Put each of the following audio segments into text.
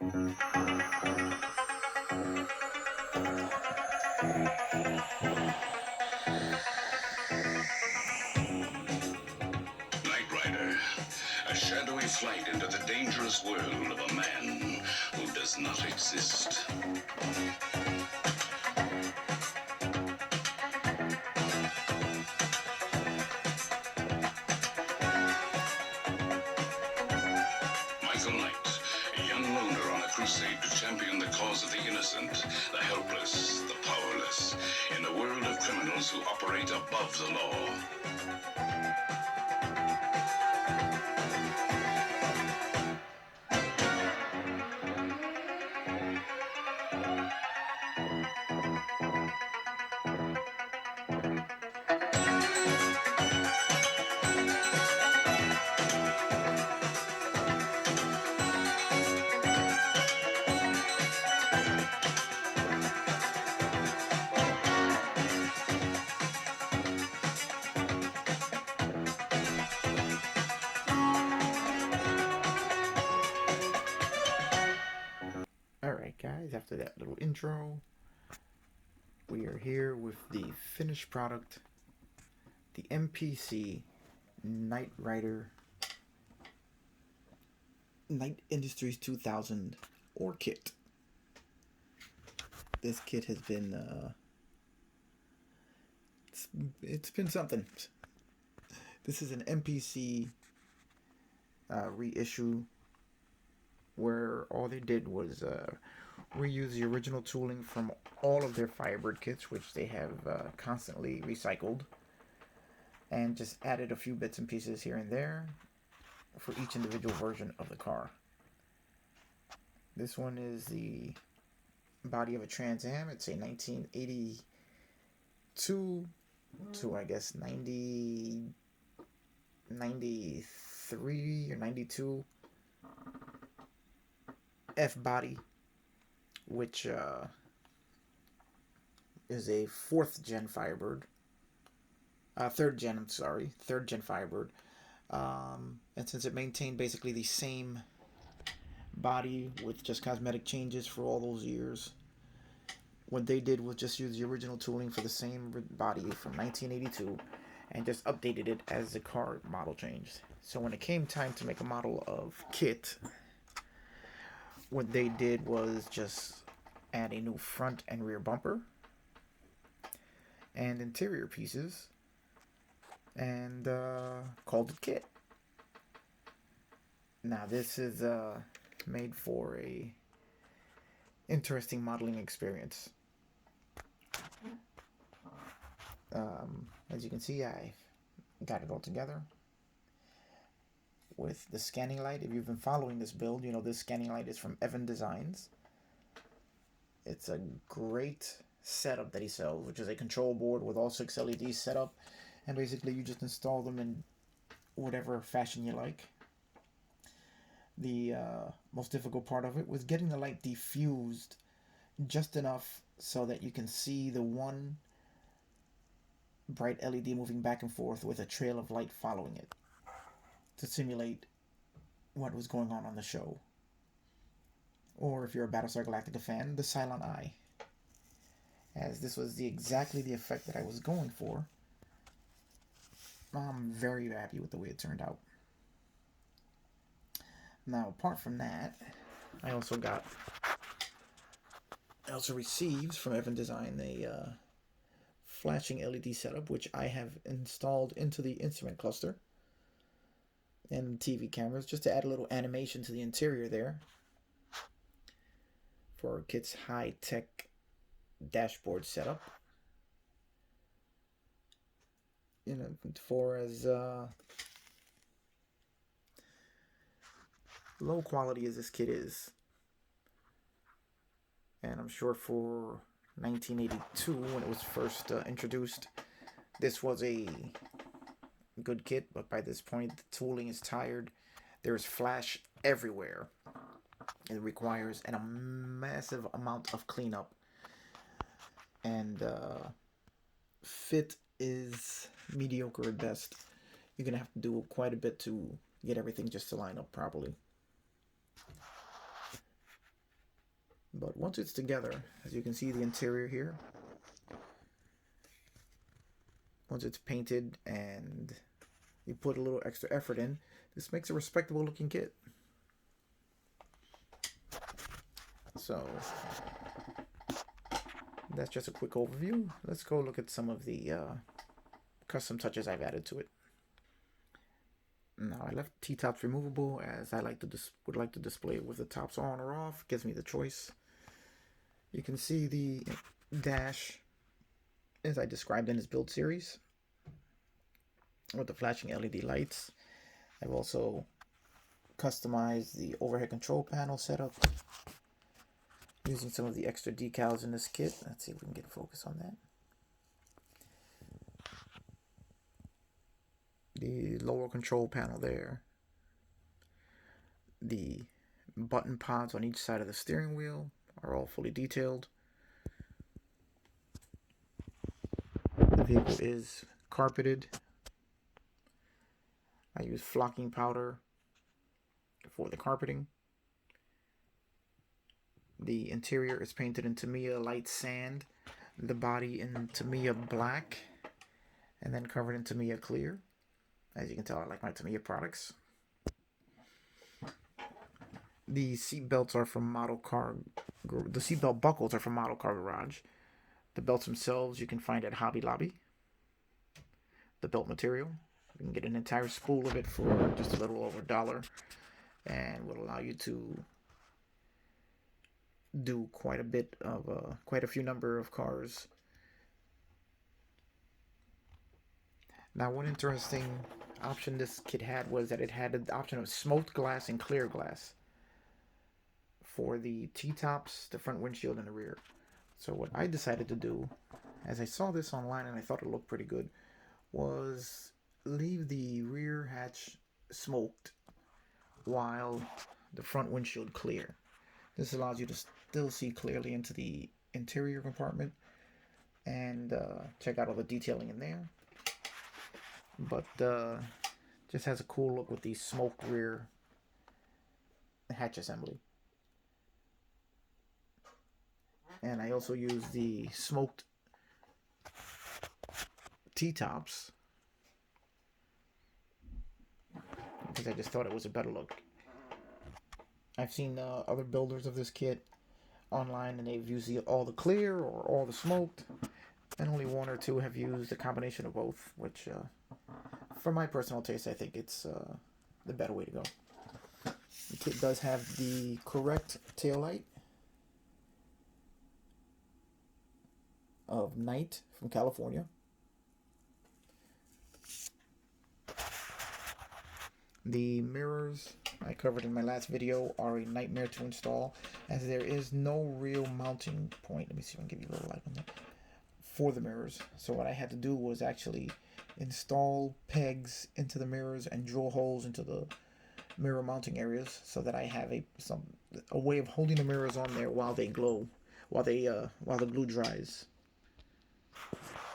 Knight Rider, a shadowy flight into the dangerous world of a man who does not exist. Michael Knight, a young loner on a crusade to champion the cause of the innocent, the helpless, the powerless, in a world of criminals who operate above the law. Alright, guys, after that little intro, we are here with the finished product, the MPC Knight Rider Knight Industries 2000 or kit. This kit has been, it's been something. This is an MPC reissue where all they did was reuse the original tooling from all of their Firebird kits, which they have constantly recycled, and just added a few bits and pieces here and there for each individual version of the car. This one is the body of a Trans Am. It's a 1982 to, I guess, 93 or 92 F body, which is a third gen Firebird. And since it maintained basically the same body with just cosmetic changes for all those years, what they did was just use the original tooling for the same body from 1982 and just updated it as the car model changed. So when it came time to make a model of kit, what they did was just add a new front and rear bumper and interior pieces and called it kit. Now this is made for a interesting modeling experience. As you can see, I got it all together with the scanning light. If you've been following this build, you know this scanning light is from Evan Designs. It's a great setup that he sells, which is a control board with all 6 LEDs set up, and basically you just install them in whatever fashion you like. The most difficult part of it was getting the light diffused just enough so that you can see the one bright LED moving back and forth with a trail of light following it to simulate what was going on the show. Or if you're a Battlestar Galactica fan, the Cylon Eye. As this was exactly the effect that I was going for. I'm very happy with the way it turned out. Now, apart from that, I also received from Evan Design a flashing LED setup, which I have installed into the instrument cluster and TV cameras just to add a little animation to the interior there for kit's high-tech dashboard setup. You know, for as low quality as this kit is, and I'm sure for 1982 when it was first introduced, this was a good kit, but by this point the tooling is tired. There's flash everywhere. It requires a massive amount of cleanup, and fit is mediocre at best. You're gonna have to do quite a bit to get everything just to line up properly. But once it's together, as you can see the interior here, once it's painted and you put a little extra effort in, this makes a respectable looking kit. So that's just a quick overview. Let's go look at some of the custom touches I've added to it. Now I left T-tops removable as I would like to display it with the tops on or off. Gives me the choice. You can see the dash as I described in this build series with the flashing LED lights. I've also customized the overhead control panel setup using some of the extra decals in this kit. Let's see if we can get focus on that. The lower control panel there. The button pods on each side of the steering wheel are all fully detailed. The vehicle is carpeted. I use flocking powder for the carpeting. The interior is painted in Tamiya light sand, the body in Tamiya black, and then covered in Tamiya clear. As you can tell, I like my Tamiya products. The seat belts are from Model Car. The seatbelt buckles are from Model Car Garage. The belts themselves you can find at Hobby Lobby. The belt material, you can get an entire spool of it for just a little over $1, and will allow you to do quite a few number of cars. Now, one interesting option this kit had was that it had the option of smoked glass and clear glass for the T-tops, the front windshield, and the rear. So what I decided to do, as I saw this online and I thought it looked pretty good, was leave the rear hatch smoked while the front windshield clear. This allows you to still see clearly into the interior compartment and check out all the detailing in there. But just has a cool look with the smoked rear hatch assembly. And I also use the smoked T-tops because I just thought it was a better look. I've seen other builders of this kit online, and they've used all the clear or all the smoked, and only one or two have used a combination of both, which for my personal taste, I think it's the better way to go. The kit does have the correct taillight of Night from California. The mirrors I covered in my last video are a nightmare to install, as there is no real mounting point. Let me see if I can give you a little light on that. For the mirrors. So what I had to do was actually install pegs into the mirrors and drill holes into the mirror mounting areas so that I have a way of holding the mirrors on there while they glow, while the glue dries.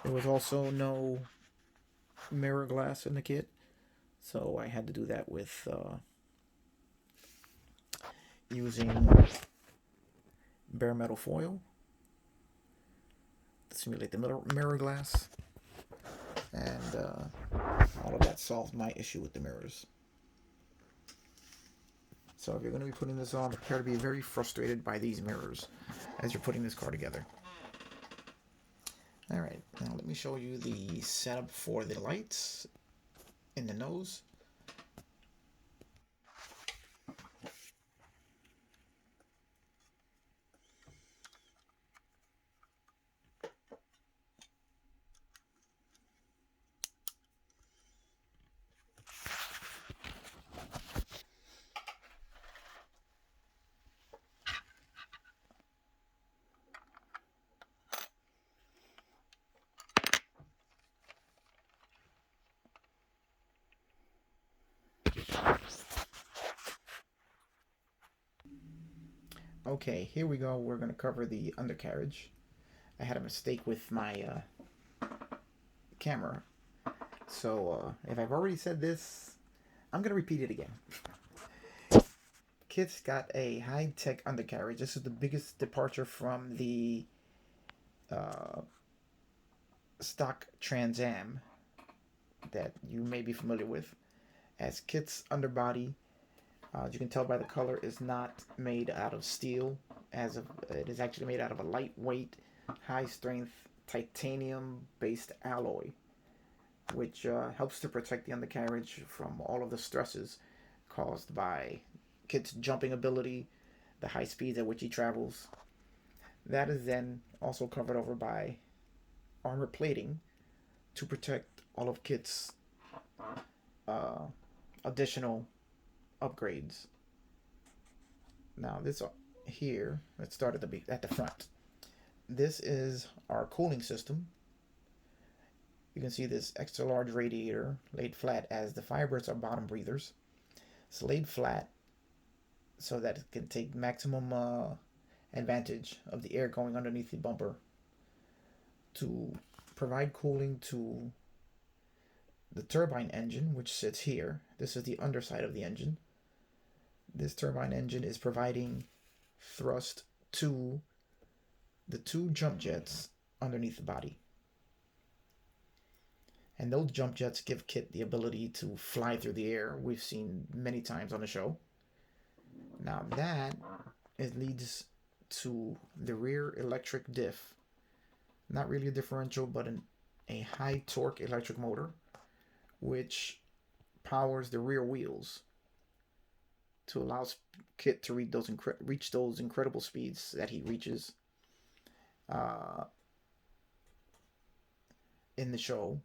There was also no mirror glass in the kit, so I had to do that with using bare metal foil to simulate the mirror glass, and all of that solved my issue with the mirrors. So if you're going to be putting this on, prepare to be very frustrated by these mirrors as you're putting this car together. Alright, now let me show you the setup for the lights in the nose. Okay, here we go. We're going to cover the undercarriage. I had a mistake with my camera. So if I've already said this, I'm going to repeat it again. KITT's got a high-tech undercarriage. This is the biggest departure from the uh, stock Trans Am that you may be familiar with. As KITT's underbody, as you can tell by the color, is not made out of steel. It is actually made out of a lightweight, high-strength titanium-based alloy, which helps to protect the undercarriage from all of the stresses caused by KITT's jumping ability, the high speeds at which he travels. That is then also covered over by armor plating to protect all of KITT's uh, additional upgrades. Now this here, let's start at the front. This is our cooling system. You can see this extra large radiator laid flat, as the Firebirds are bottom breathers. It's laid flat so that it can take maximum advantage of the air going underneath the bumper to provide cooling to the turbine engine, which sits here. This is the underside of the engine. This turbine engine is providing thrust to the two jump jets underneath the body. And those jump jets give KITT the ability to fly through the air. We've seen many times on the show. Now that it leads to the rear electric diff. Not really a differential, but a high torque electric motor, which powers the rear wheels to allow KITT to reach those incredible speeds that he reaches in the show.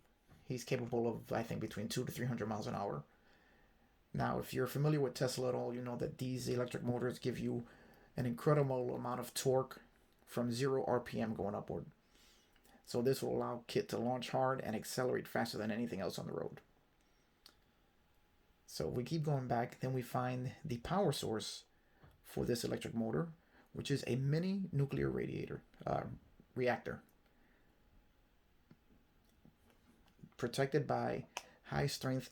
He's capable of, I think, between 200 to 300 miles an hour. Now, if you're familiar with Tesla at all, you know that these electric motors give you an incredible amount of torque from 0 RPM going upward. So this will allow KITT to launch hard and accelerate faster than anything else on the road. So if we keep going back, then we find the power source for this electric motor, which is a mini nuclear reactor, protected by high-strength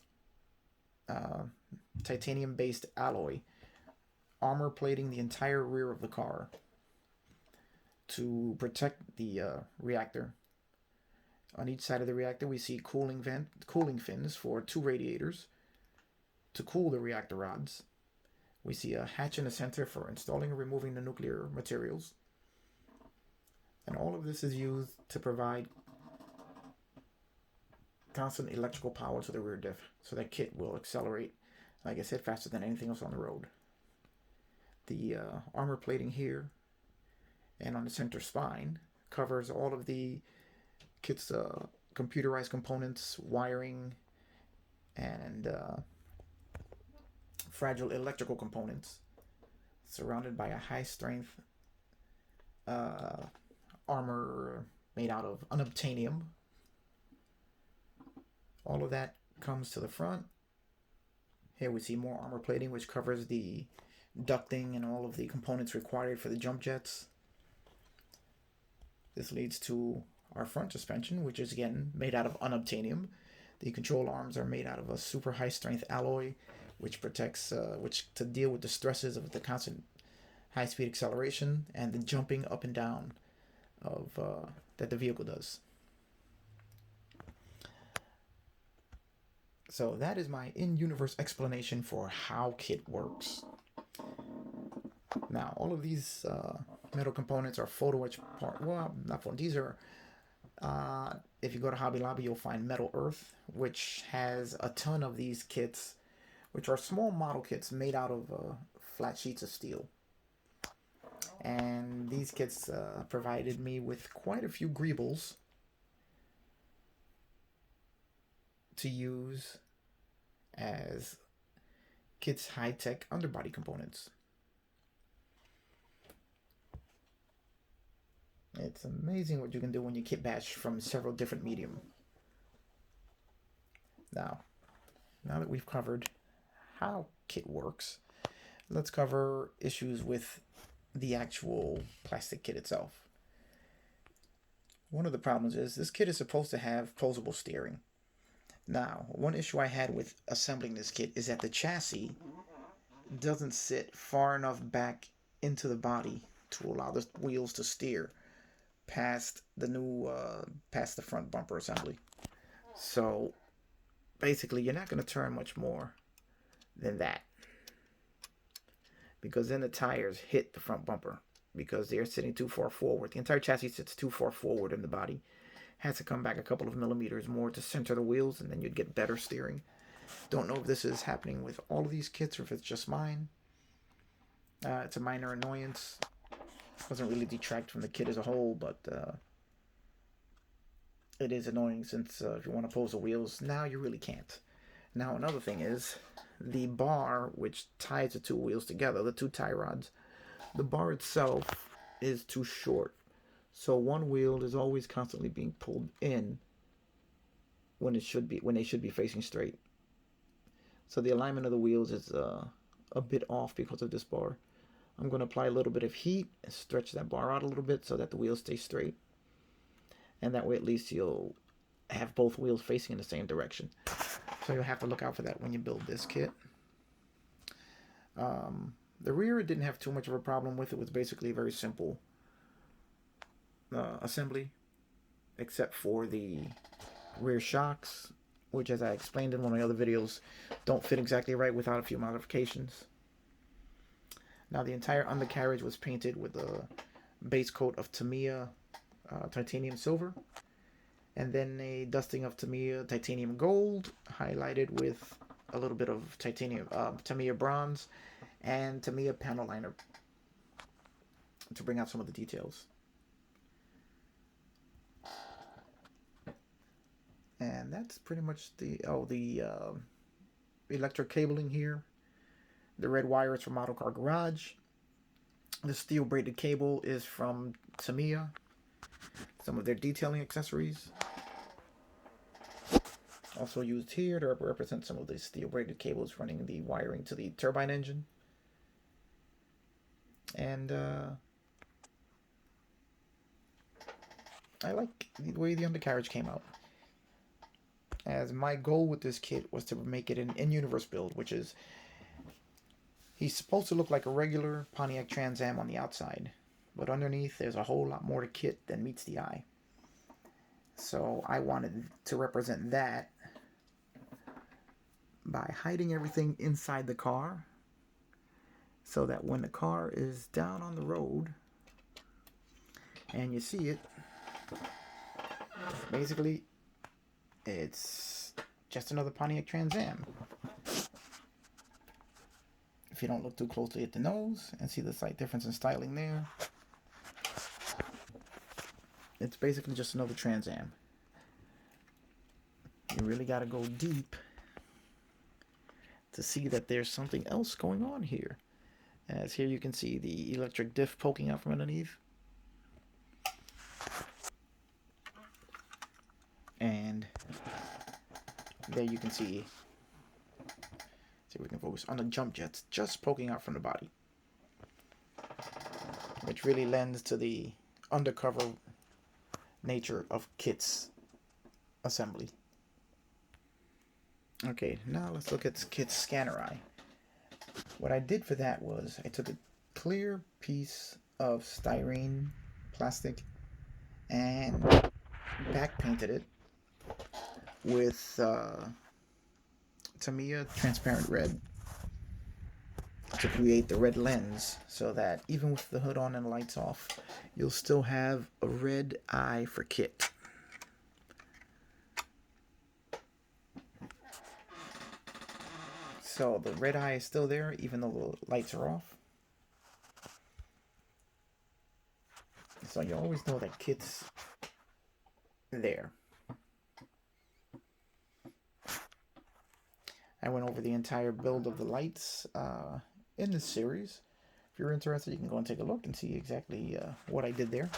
titanium-based alloy, armor plating the entire rear of the car to protect the reactor. On each side of the reactor, we see cooling fins for 2 radiators to cool the reactor rods. We see a hatch in the center for installing and removing the nuclear materials. And all of this is used to provide constant electrical power to the rear diff, so that KITT will accelerate, like I said, faster than anything else on the road. The armor plating here and on the center spine covers all of the KITT's computerized components, wiring, and fragile electrical components, surrounded by a high-strength armor made out of unobtainium. All of that comes to the front. Here we see more armor plating, which covers the ducting and all of the components required for the jump jets. This leads to our front suspension, which is again made out of unobtainium. The control arms are made out of a super high strength alloy, which protects, to deal with the stresses of the constant high speed acceleration and the jumping up and down of that the vehicle does. So that is my in-universe explanation for how KITT works. Now, all of these metal components are photo etch part. Well, not photo. These are. If you go to Hobby Lobby, you'll find Metal Earth, which has a ton of these kits, which are small model kits made out of flat sheets of steel. And these kits provided me with quite a few greebles to use as KITT's high-tech underbody components. It's amazing what you can do when you kit batch from several different medium. Now that we've covered how KITT works, let's cover issues with the actual plastic kit itself. One of the problems is this kit is supposed to have posable steering. Now, one issue I had with assembling this kit is that the chassis doesn't sit far enough back into the body to allow the wheels to steer past the new past the front bumper assembly. So basically, you're not going to turn much more than that, because then the tires hit the front bumper because they're sitting too far forward. The entire chassis sits too far forward in the body. Has to come back a couple of millimeters more to center the wheels, and then you'd get better steering. Don't know if this is happening with all of these kits or if it's just mine. It's a minor annoyance. Doesn't really detract from the kit as a whole, but it is annoying since if you want to pose the wheels, now you really can't. Now another thing is the bar which ties the two wheels together, the two tie rods, the bar itself is too short. So one wheel is always constantly being pulled in when they should be facing straight. So the alignment of the wheels is a bit off because of this bar. I'm going to apply a little bit of heat and stretch that bar out a little bit so that the wheels stay straight. And that way at least you'll have both wheels facing in the same direction. So you'll have to look out for that when you build this kit. The rear didn't have too much of a problem with. It was basically a very simple assembly, except for the rear shocks, which, as I explained in one of my other videos, don't fit exactly right without a few modifications. Now the entire undercarriage was painted with a base coat of Tamiya titanium silver, and then a dusting of Tamiya titanium gold, highlighted with a little bit of titanium Tamiya bronze and Tamiya panel liner to bring out some of the details. And that's pretty much the electric cabling here. The red wire is from Model Car Garage. The steel braided cable is from Tamiya. Some of their detailing accessories also used here to represent some of the steel braided cables running the wiring to the turbine engine. And I like the way the undercarriage came out, as my goal with this kit was to make it an in-universe build, which is he's supposed to look like a regular Pontiac Trans Am on the outside, but underneath there's a whole lot more to kit than meets the eye. So I wanted to represent that by hiding everything inside the car, so that when the car is down on the road and you see it, basically it's just another Pontiac Trans Am. If you don't look too closely at the nose and see the slight difference in styling there, it's basically just another Trans Am. You really got to go deep to see that there's something else going on here. As here you can see the electric diff poking out from underneath. And there you can see if we can focus on the jump jets just poking out from the body, which really lends to the undercover nature of kit's assembly. Okay, now let's look at kit's scanner eye. What I did for that was I took a clear piece of styrene plastic and back painted it with Tamiya transparent red to create the red lens, so that even with the hood on and the lights off, you'll still have a red eye for kit. So the red eye is still there even though the lights are off. So you always know that kit's there. I went over the entire build of the lights in this series. If you're interested, you can go and take a look and see exactly what I did there.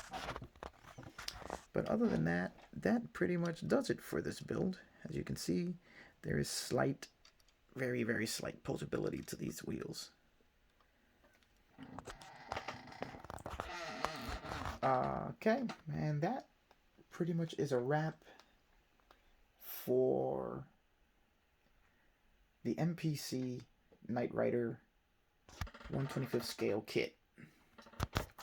But other than that, that pretty much does it for this build. As you can see, there is slight, very, very slight posability to these wheels. Okay, and that pretty much is a wrap for the MPC Knight Rider 1/25th scale kit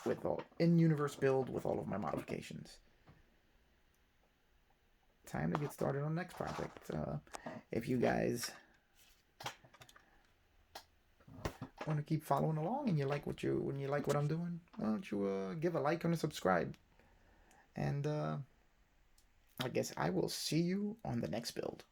with all in-universe build with all of my modifications. Time to get started on the next project. If you guys want to keep following along and you like what I'm doing, why don't you give a like and a subscribe? And I guess I will see you on the next build.